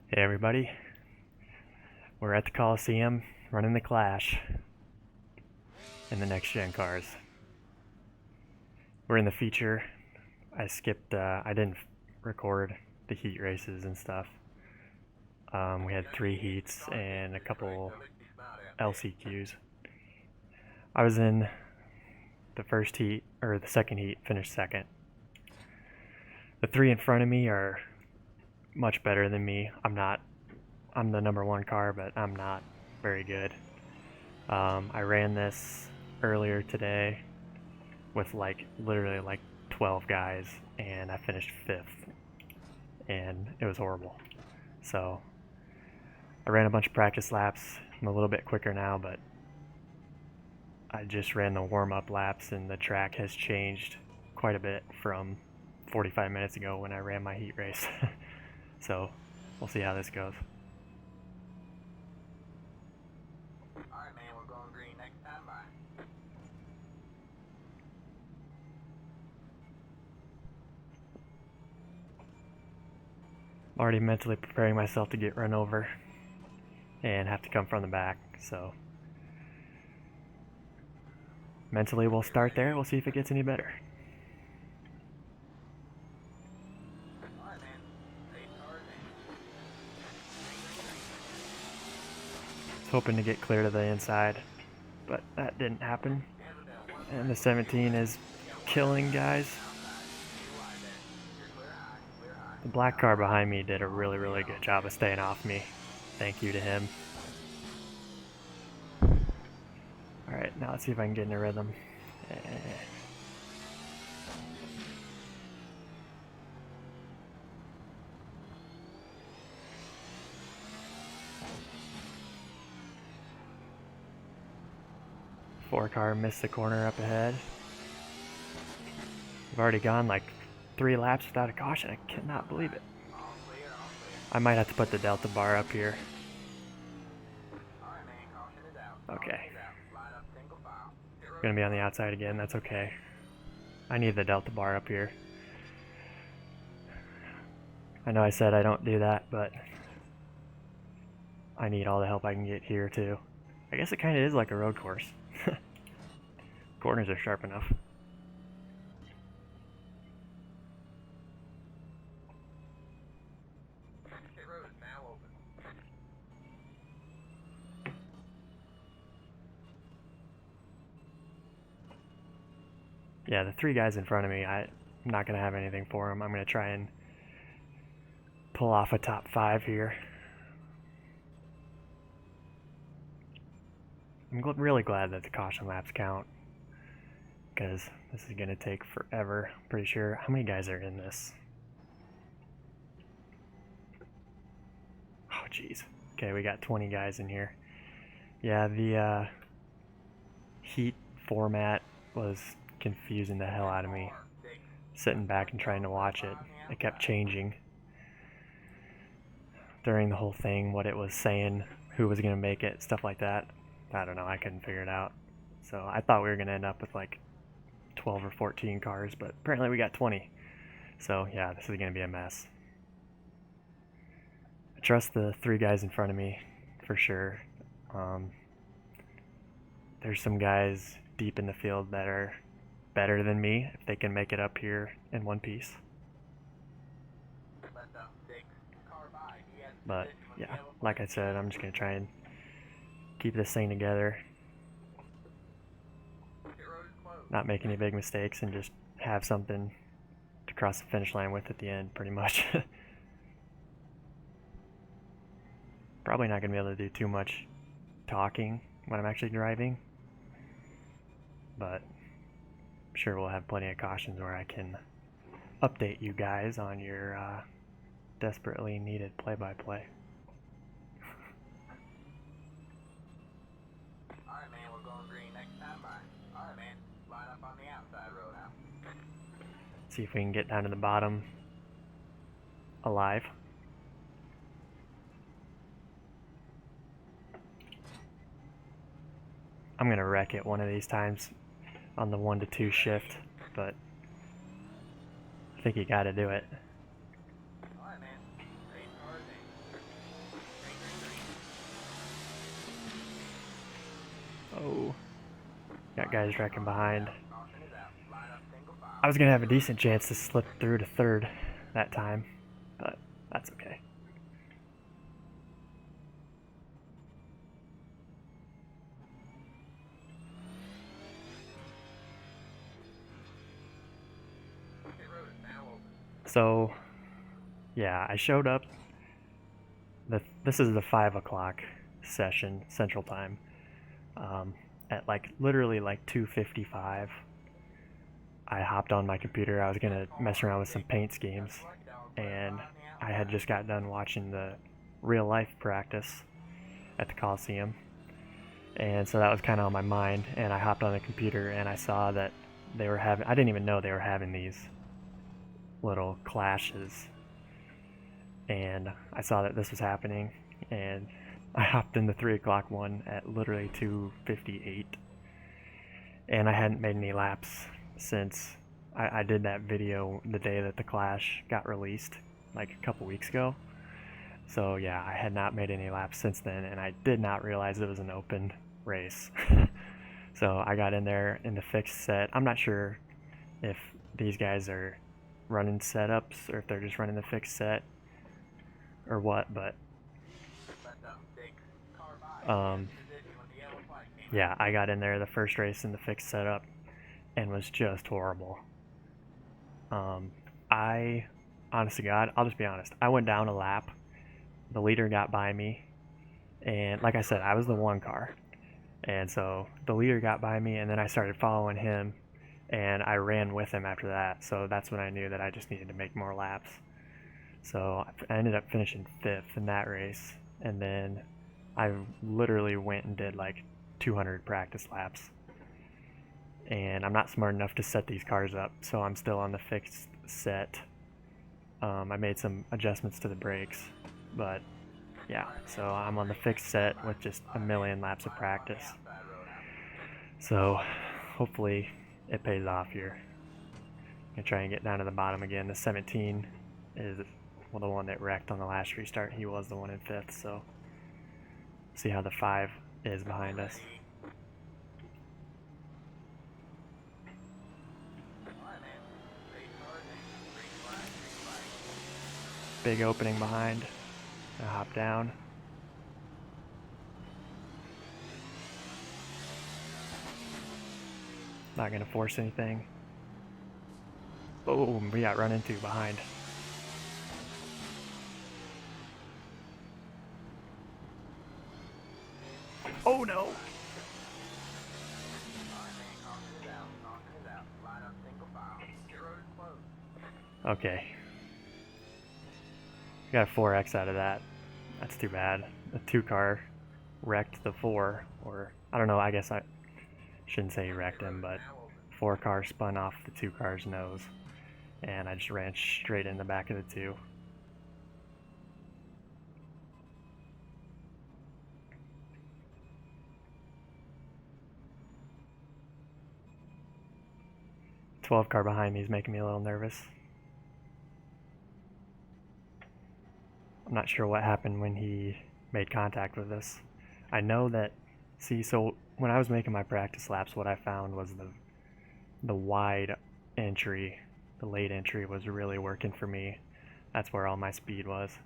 Hey everybody, we're at the Coliseum running the Clash in the next gen cars. We're in the feature. I didn't record the heat races and stuff. We had 3 heats and a couple LCQs. I was in the first heat, or the second heat, finished second. The 3 in front of me are much better than me. I'm the number 1 car, but I'm not very good. I ran this earlier today with literally 12 guys, and I finished 5th, and it was horrible. So I ran a bunch of practice laps. I'm a little bit quicker now, but I just ran the warm-up laps, and the track has changed quite a bit from 45 minutes ago when I ran my heat race. So we'll see how this goes. Alright, man, we're going green next time. Bye. I'm already mentally preparing myself to get run over and have to come from the back, so mentally we'll start there. We'll see if it gets any better. Alright, man. 8 cars I was hoping to get clear to the inside, but that didn't happen. And the 17 is killing guys. The black car behind me did a really good job of staying off me. Thank you to him. Alright, now let's see if I can get in a rhythm. 4 car missed the corner up ahead. I've already gone like 3 laps without a caution. I cannot believe it. I might have to put the delta bar up here. Okay. Gonna be on the outside again, that's okay. I need the delta bar up here. I know I said I don't do that, but I need all the help I can get here too. I guess it kinda is like a road course. Corners are sharp enough. Yeah, the 3 guys in front of me, I'm not going to have anything for them. I'm going to try and pull off a top 5 here. I'm really glad that the caution laps count, because this is going to take forever. I'm pretty sure. How many guys are in this? Oh, jeez. Okay, we got 20 guys in here. Yeah, the heat format was confusing the hell out of me. Sitting back and trying to watch it. It kept changing during the whole thing, what it was saying, who was going to make it, stuff like that. I don't know, I couldn't figure it out. So I thought we were going to end up with like 12 or 14 cars, but apparently we got 20. So yeah, this is going to be a mess. I trust the 3 guys in front of me for sure. There's some guys deep in the field that are better than me if they can make it up here in one piece. But yeah, like I said, I'm just going to try and keep this thing together, not make any big mistakes, and just have something to cross the finish line with at the end, pretty much. Probably not going to be able to do too much talking when I'm actually driving, but I'm sure we'll have plenty of cautions where I can update you guys on your desperately needed play-by-play. Alright, man, we're going green next time. Bye. Alright, man, line up on the outside road now. See if we can get down to the bottom alive. I'm gonna wreck it one of these times on the 1 to 2 shift, but I think you gotta do it. Alright, man. 8 cars in. Oh, got guys wrecking behind. Caution is out. Line up single file. I was gonna have a decent chance to slip through to third that time, but that's okay. Pit road is now open. So, yeah, I showed up. This is the 5 o'clock session Central Time. At like literally like 2:55, I hopped on my computer. I was gonna mess around with some paint schemes, and I had just got done watching the real life practice at the Coliseum, and so that was kind of on my mind. And I hopped on the computer and I saw that they were having. I didn't even know they were having these little clashes, and I saw that this was happening, and I hopped in the 3 o'clock one at literally 2:58, and I hadn't made any laps since I did that video the day that the Clash got released, like a couple weeks ago. So yeah, I had not made any laps since then, and I did not realize it was an open race. So I got in there in the fixed set. I'm not sure if these guys are running setups or if they're just running the fixed set or what, but yeah, I got in there the first race in the fixed setup and was just horrible. I, honest to God, I'll just be honest. I went down a lap. The leader got by me, and like I said, I was the one car, and so the leader got by me, and then I started following him, and I ran with him after that. So that's when I knew that I just needed to make more laps. So I ended up finishing 5th in that race, and then I literally went and did like 200 practice laps. And I'm not smart enough to set these cars up, so I'm still on the fixed set. I made some adjustments to the brakes, but yeah, so I'm on the fixed set with just a million laps of practice. So hopefully it pays off here. I'm gonna try and get down to the bottom again. The 17 is the one that wrecked on the last restart. He was the one in 5th, so see how the 5 is behind us. Big opening behind. I hop down. Not gonna force anything. Boom, we got run into behind. Oh no! Okay. Got a 4X out of that. That's too bad. The 2 car wrecked the 4, or I don't know, I guess I shouldn't say he wrecked him, but 4 car spun off the 2 car's nose, and I just ran straight in the back of the 2. The 12 car behind me is making me a little nervous. I'm not sure what happened when he made contact with us. I know that, so when I was making my practice laps, what I found was the wide entry, the late entry was really working for me. That's where all my speed was.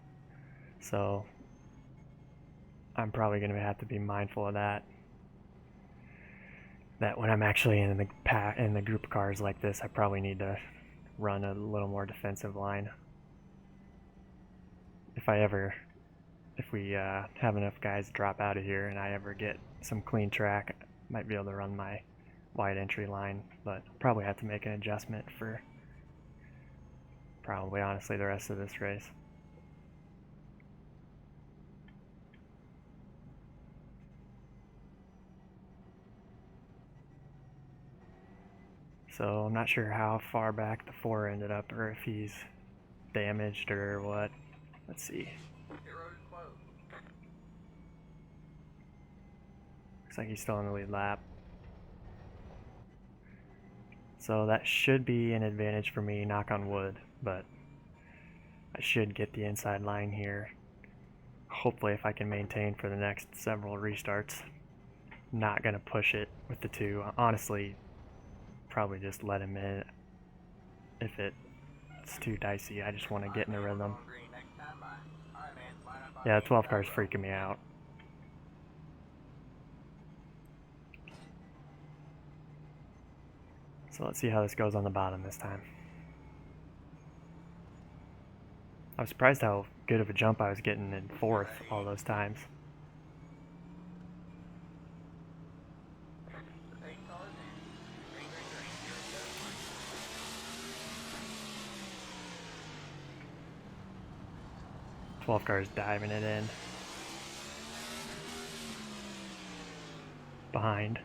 So I'm probably going to have to be mindful of that. That when I'm actually in the group of cars like this, I probably need to run a little more defensive line. If we have enough guys drop out of here and I ever get some clean track, I might be able to run my wide entry line, but I'll probably have to make an adjustment for probably honestly the rest of this race. So I'm not sure how far back the 4 ended up, or if he's damaged or what. Let's see. Looks like he's still on the lead lap. So that should be an advantage for me, knock on wood, but I should get the inside line here. Hopefully if I can maintain for the next several restarts. not gonna push it with the 2. Honestly, probably just let him in if it's too dicey. I just want to get in a rhythm. Yeah, the 12 car's freaking me out. So let's see how this goes on the bottom this time. I was surprised how good of a jump I was getting in 4th all those times. Twelve cars diving it in. Behind.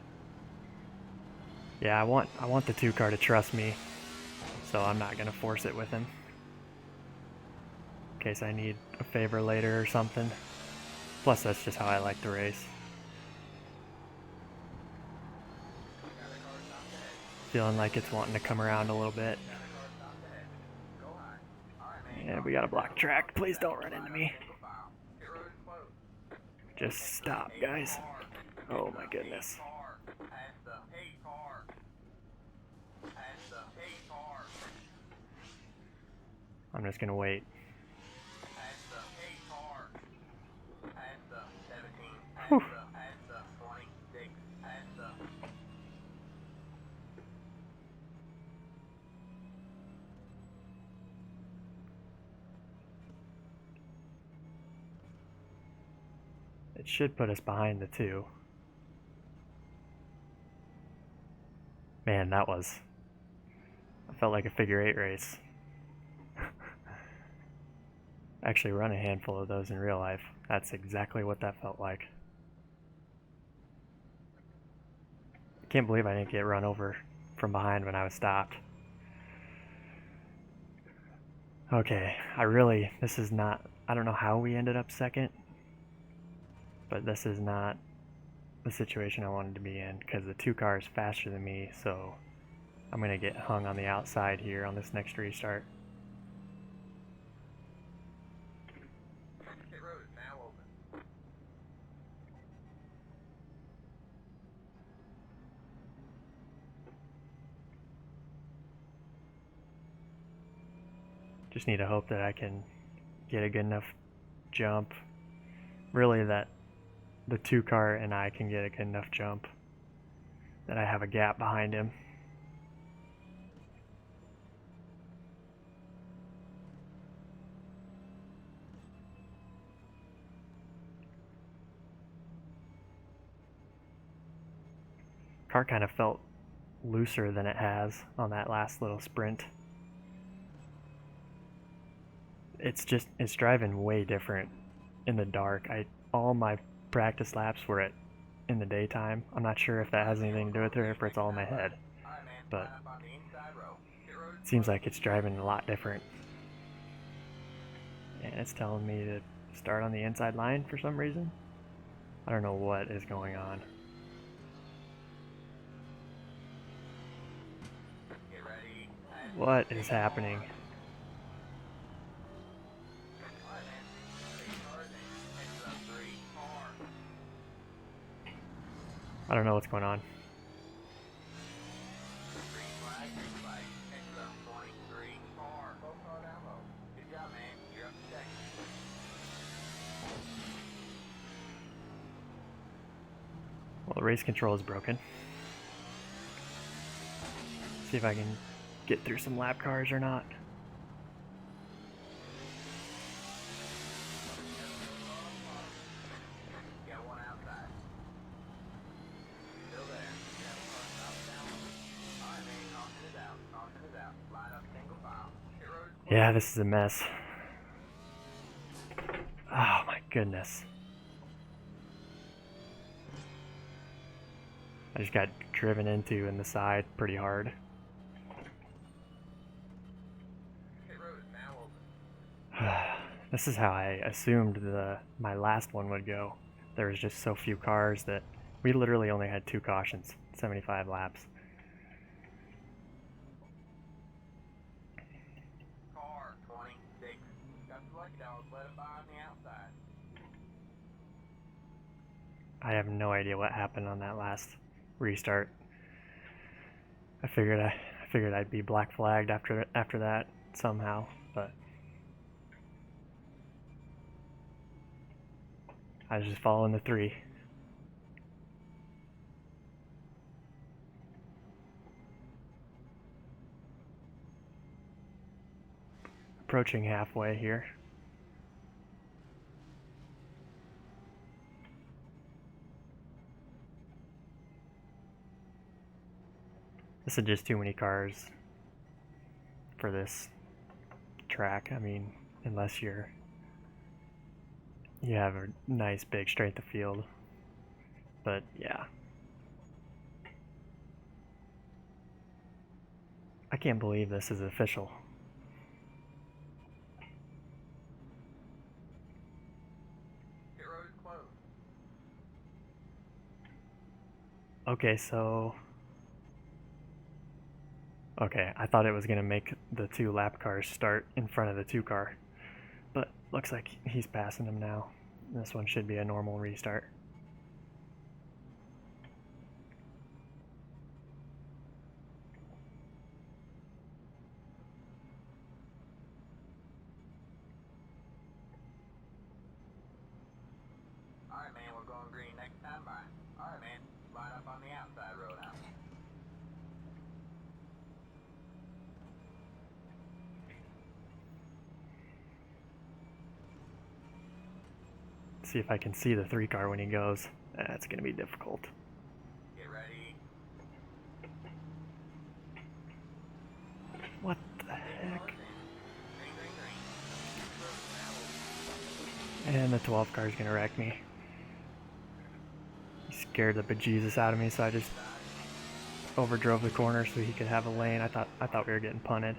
Yeah, I want the 2 car to trust me, so I'm not gonna force it with him. In case I need a favor later or something. Plus, that's just how I like to race. Feeling like it's wanting to come around a little bit. And we got a block track. Please don't run into me. Just stop, guys. Oh my goodness. I'm just gonna wait. Whew. It should put us behind the 2. Man, that was... I felt like a figure 8 race. Actually run a handful of those in real life. That's exactly what that felt like. I can't believe I didn't get run over from behind when I was stopped. Okay, this is not... I don't know how we ended up second, but this is not the situation I wanted to be in, because the 2 car is faster than me, so I'm going to get hung on the outside here on this next restart. Just need to hope that I can get a good enough jump. Really, that the 2 car and I can get a good enough jump that I have a gap behind him. Car kind of felt looser than it has on that last little sprint. It's driving way different in the dark. All my practice laps were in the daytime. I'm not sure if that has anything to do with it or if it's all in my head, but it seems like it's driving a lot different. And it's telling me to start on the inside line for some reason. I don't know what is going on. What is happening? I don't know what's going on. Well, the race control is broken. See if I can get through some lap cars or not. Yeah, this is a mess. Oh my goodness. I just got driven into in the side pretty hard. This is how I assumed my last one would go. There was just so few cars that we literally only had 2 cautions, 75 laps. Car 26. Got the lucky dog, let it by on the outside. I have no idea what happened on that last restart. I figured I'd be black flagged after that somehow, but I was just following the 3. Approaching halfway here. This is just too many cars for this track. I mean, unless you have a nice big strength of field. But yeah. I can't believe this is official. Okay, so... Okay, I thought it was going to make the 2 lap cars start in front of the 2 car. But looks like he's passing them now. This one should be a normal restart. Alright, man, we're going green next time by. Alright, man, line up on the outside road now. See if I can see the 3 car when he goes. That's going to be difficult. Get ready. What the heck? Green, green, green. And the 12 car is going to wreck me. He scared the bejesus out of me, so I just overdrove the corner so he could have a lane. I thought we were getting punted.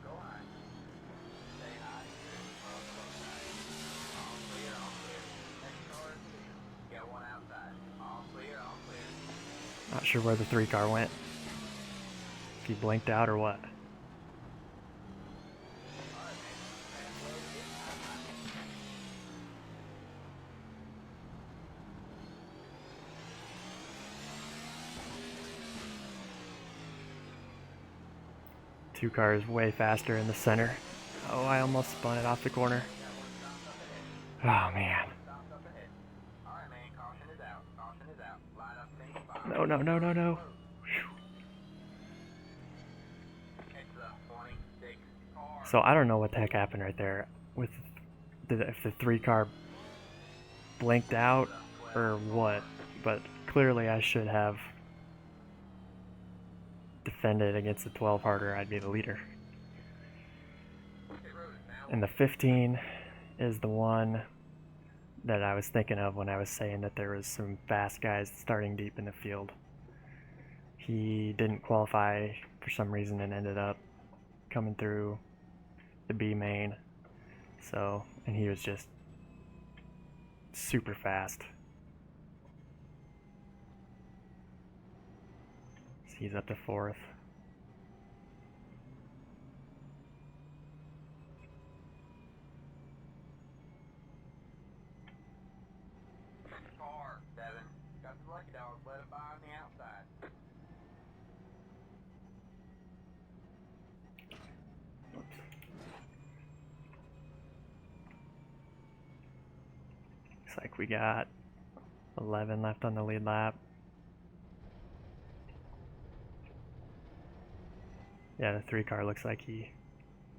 Go high. Stay high. All clear, all clear. Next car is clear. Get one outside. All clear, all clear. Not sure where the 3 car went. If he blinked out or what. Alright, man. Fast low, get high. Two cars way faster in the center. Oh, I almost spun it off the corner. Oh, man. Stopped up ahead. Alright, man, caution is out. Caution is out. Line up single file. No, no, no, no, no. It's the 26 car. So I don't know what the heck happened right there. With if the 3 car blinked out or what. But clearly I should have defended against the 12 harder. I'd be the leader. And the 15 is the one that I was thinking of when I was saying that there was some fast guys starting deep in the field. He didn't qualify for some reason and ended up coming through the B main. So, and he was just super fast. So he's up to 4th. Car 7. Got the lucky dog. Let it by on the outside. Looks like we got 11 left on the lead lap. Yeah, the 3 car looks like he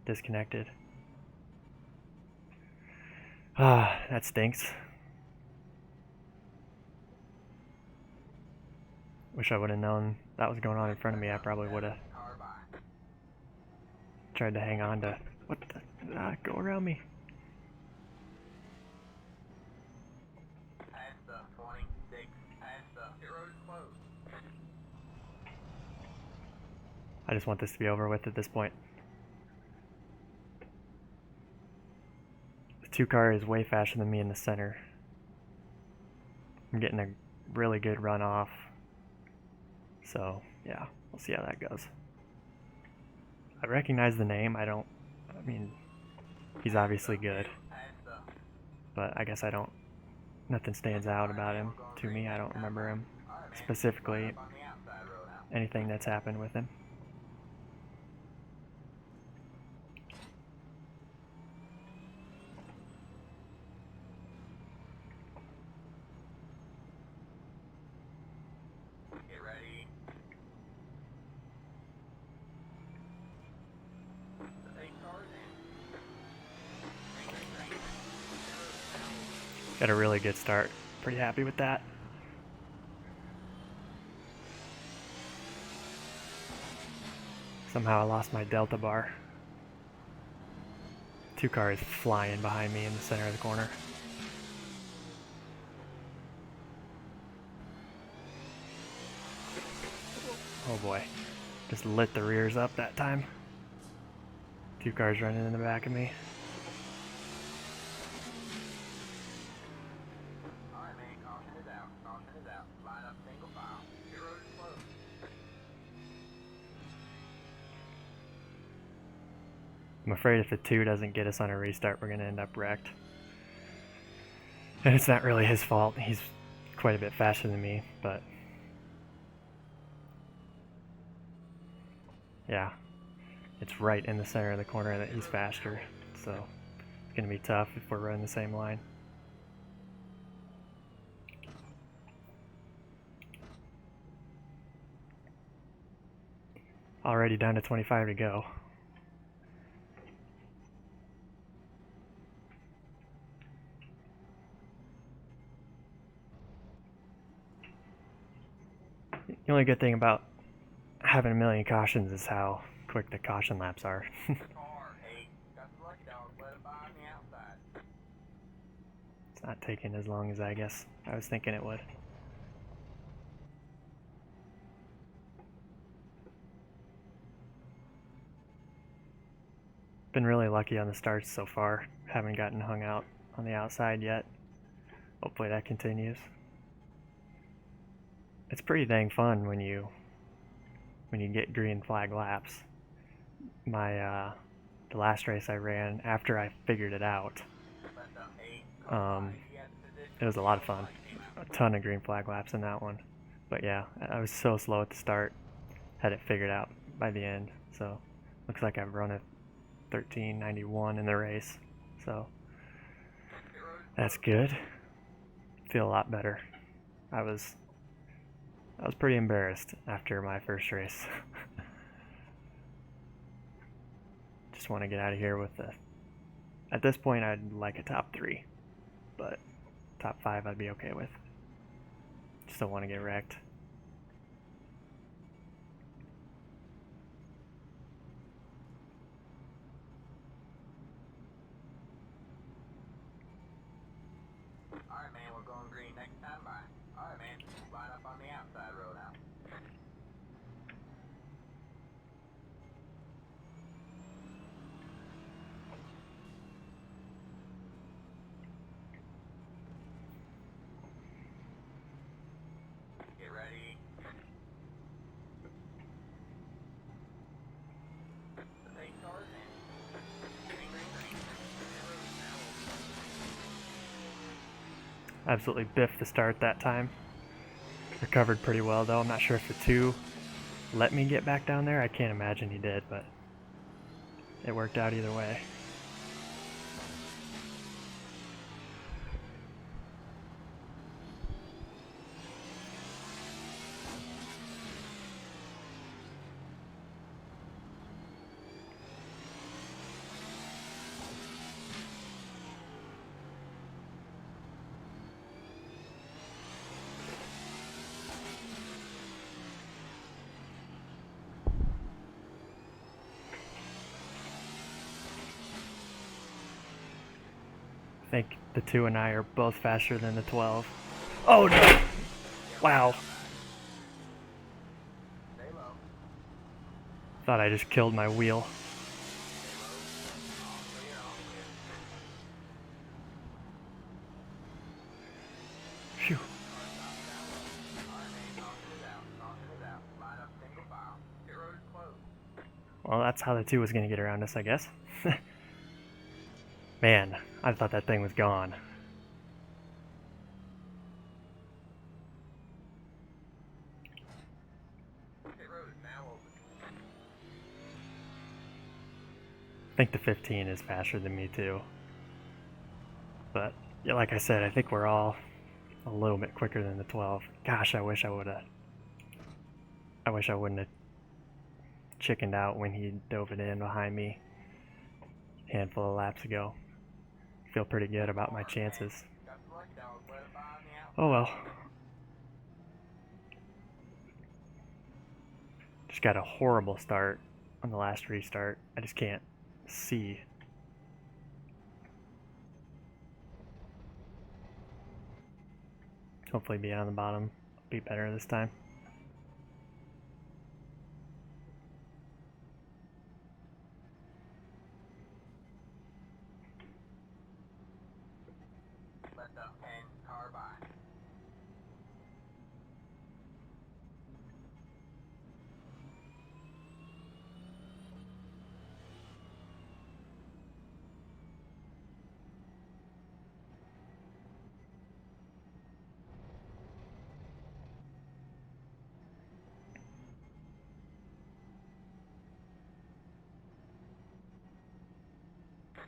disconnected. Ah, that stinks. Wish I would have known that was going on in front of me. I probably would have Car by. tried to hang on to... What the... go around me. Past the 26. Past the... It road is closed. I just want this to be over with at this point. The 2 car is way faster than me in the center. I'm getting a really good run off. So, yeah, we'll see how that goes. I recognize the name. I mean, he's obviously good. Past the... But I guess I don't nothing stands out about him to me. I don't remember him specifically, anything that's happened with him. Get ready. The 8 cars in. Got a really good start. Pretty happy with that. Somehow I lost my delta bar. 2 cars flying behind me in the center of the corner. Oh boy. Just lit the rears up that time. 2 cars running in the back of me. Alright, man, caution is out. Caution is out. Line up single file. Your road is closed. I'm afraid if the 2 doesn't get us on a restart, we're going to end up wrecked. And it's not really his fault. He's quite a bit faster than me, but yeah, it's right in the center of the corner that he's faster, so it's going to be tough if we're running the same line. Already down to 25 to go. The only good thing about having a million cautions is how quick the caution laps are. Car 8. Got the lucky dog. Let it by on the outside. It's not taking as long as I guess I was thinking it would. Been really lucky on the starts so far. Haven't gotten hung out on the outside yet. Hopefully that continues. It's pretty dang fun when you get green flag laps. The last race I ran after I figured it out, it was a lot of fun. A ton of green flag laps in that one. But yeah, I was so slow at the start. Had it figured out by the end. So looks like I've run a 13:91 in the race. So that's good. Feel a lot better. I was pretty embarrassed after my first race. Just want to get out of here with at this point I'd like a top 3, but top 5 I'd be okay with. Just don't want to get wrecked. Alright, man, we're going green next time by. Alright, man, line up on the outside road now. Get ready. The 8 cars in. Green, green, green. Your road is now open. Absolutely biffed the start that time. Recovered pretty well though. I'm not sure if the 2 let me get back down there. I can't imagine he did, but it worked out either way. I think the 2 and I are both faster than the 12. Oh no! Wow. Stay low. Thought I just killed my wheel. All clear, all clear. Phew. Alright, man, caution is out. Caution is out. Line up single file. Your road is closed. Well, that's how the 2 was going to get around us, I guess. Man, I thought that thing was gone. think the 15 is faster than me too. But yeah, like I said, I think we're all a little bit quicker than the 12. Gosh, I wish I wouldn't have chickened out when he dove it in behind me a handful of laps ago. Feel pretty good about my chances. Oh well. Just got a horrible start on the last restart. I just can't see. Hopefully being on the bottom will be better this time. Let the pen car by.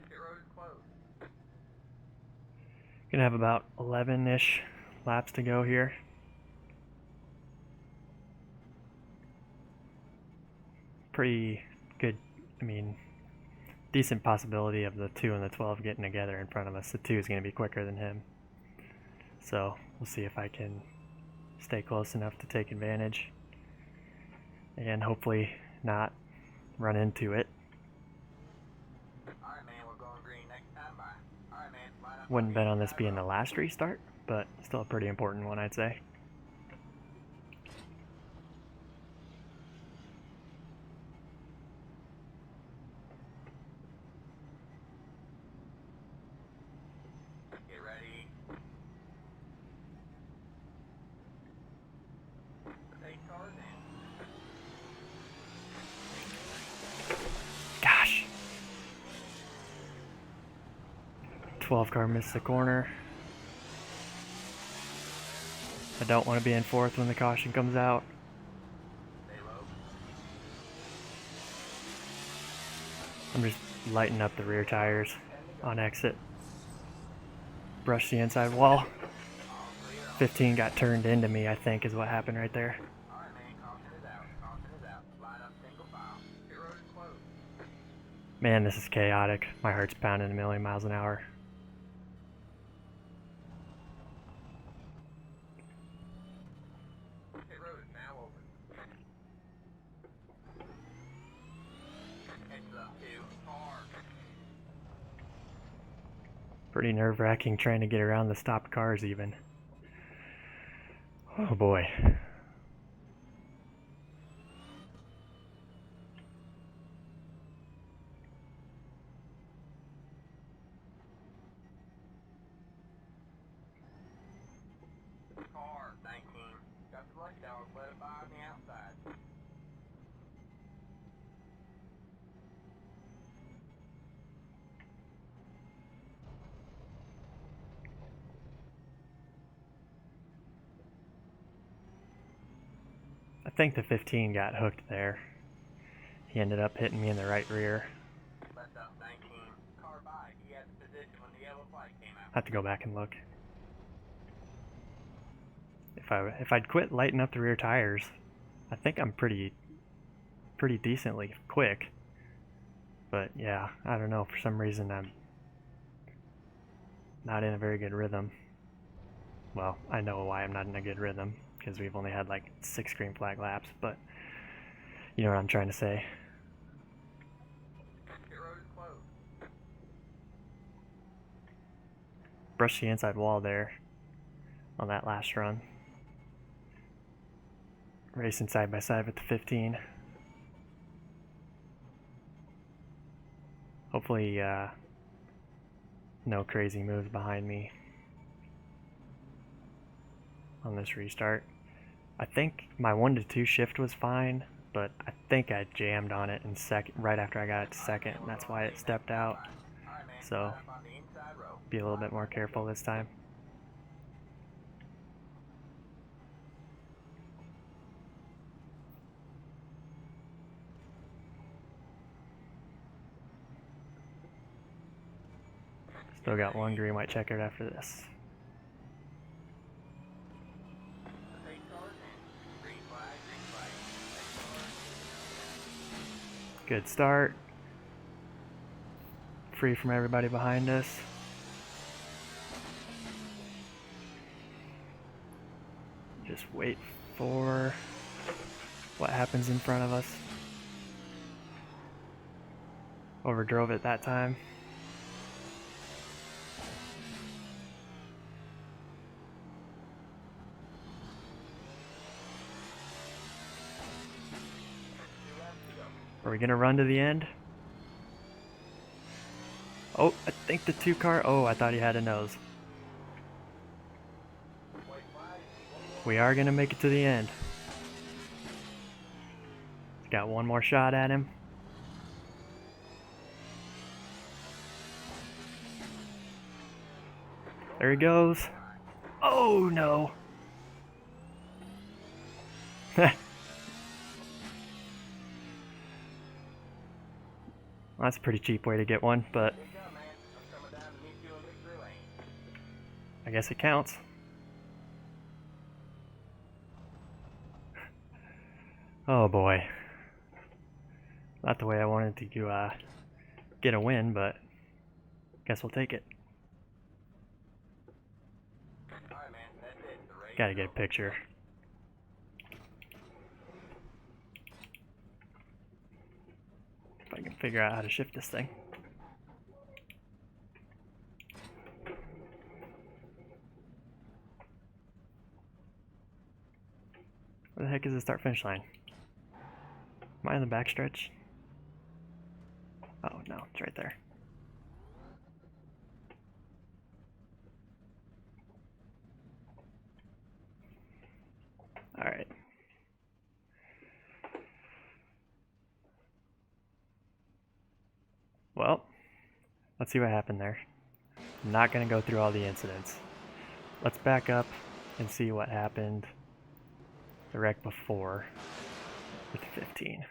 Pit road is closed. Gonna have about 11-ish laps to go here. Pretty good, I mean, decent possibility of the 2 and the 12 getting together in front of us. The 2 is going to be quicker than him. So we'll see if I can stay close enough to take advantage and hopefully not run into it. Alright, man, we're going green next time by. Alright, man, line up. Wouldn't bet on this being the last restart, but still a pretty important one, I'd say. Get ready. Stay cars in. Gosh. 12 car missed the corner. I don't want to be in 4th when the caution comes out. Stay low. I'm just lighting up the rear tires on exit. Brush the inside wall. 15 got turned into me, I think, is what happened right there. Alright, man, caution is out. Caution is out. Line up single file. Pit road is closed. Man, this is chaotic. My heart's pounding a million miles an hour. Pit road is now open. Heads up, 2. Hard. Pretty nerve-wracking trying to get around the stopped cars even. Oh boy. Car, 19. Got the light dog, let it by on the outside. I think the 15 got hooked there. He ended up hitting me in the right rear. Left up, 19. Car by. He had the position when the yellow flag came out. I have to go back and look. If I'd quit lighting up the rear tires, I think I'm pretty decently quick. But yeah, I don't know, for some reason I'm not in a very good rhythm. Well, I know why I'm not in a good rhythm, because we've only had like 6 green flag laps, but you know what I'm trying to say. Pit road is closed. Brushed the inside wall there on that last run. Racing side by side with the 15. Hopefully no crazy moves behind me on this restart. I think my 1 to 2 shift was fine, but I think I jammed on it in right after I got it to second, and that's why it stepped out. So be a little bit more careful this time. Still got one green white checkered after this. Good start. Free from everybody behind us. Just wait for what happens in front of us. Overdrove it that time. Are we gonna run to the end? Oh, I think the 2 car. Oh, I thought he had a nose. We are gonna make it to the end. Got one more shot at him. There he goes. Oh no. Well, that's a pretty cheap way to get one, but I guess it counts. Oh boy. Not the way I wanted to get a win, but guess we'll take it. Gotta get a picture. If I can figure out how to shift this thing. Where the heck is the start finish line? Am I in the backstretch? Oh no, it's right there. Alright. Well, let's see what happened there. I'm not going to go through all the incidents. Let's back up and see what happened the wreck before with the 15.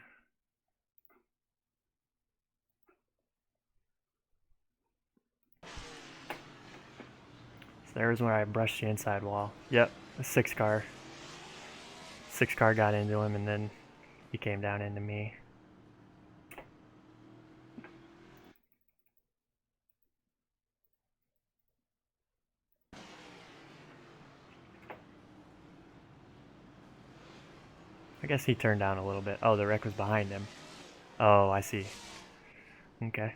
So there's where I brushed the inside wall. Yep, a 6 car. 6 car got into him and then he came down into me. I guess he turned down a little bit. Oh, the wreck was behind him. Oh, I see. Okay.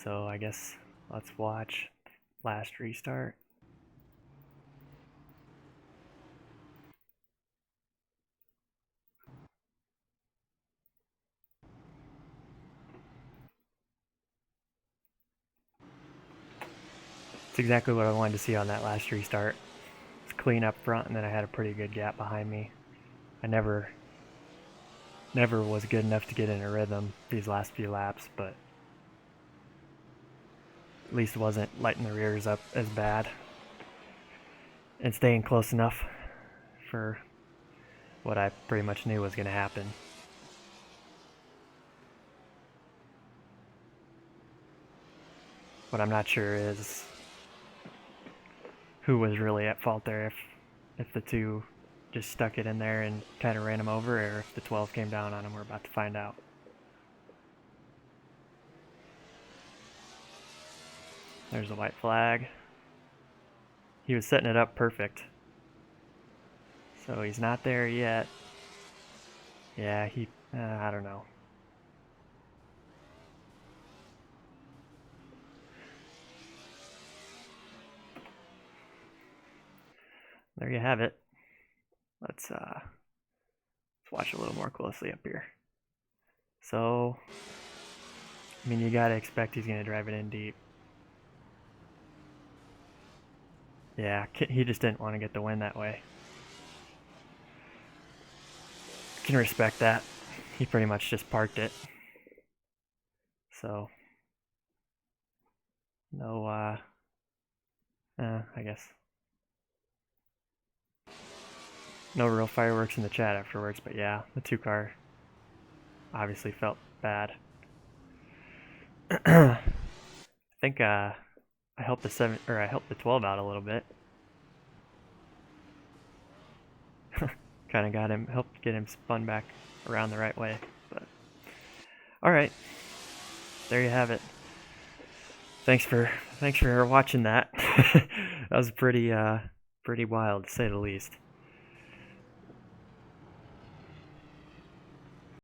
So I guess let's watch last restart. It's exactly what I wanted to see on that last restart. It's clean up front, and then I had a pretty good gap behind me. I never was good enough to get in a rhythm these last few laps, but at least wasn't lighting the rears up as bad and staying close enough for what I pretty much knew was going to happen. What I'm not sure is who was really at fault there, if the 2 just stuck it in there and kind of ran him over, or if the 12 came down on him. We're about to find out. There's the white flag. He was setting it up perfect. So he's not there yet. Yeah, I don't know. There you have it. Let's watch a little more closely up here. So, I mean, you gotta expect he's gonna drive it in deep. Yeah, he just didn't want to get the win that way. Can respect that. He pretty much just parked it. So, no, I guess. No real fireworks in the chat afterwards, but yeah, the 2 car obviously felt bad. I think I helped the 12 out a little bit. Kind of helped get him spun back around the right way. But all right, there you have it. Thanks for watching that. That was pretty wild, to say the least.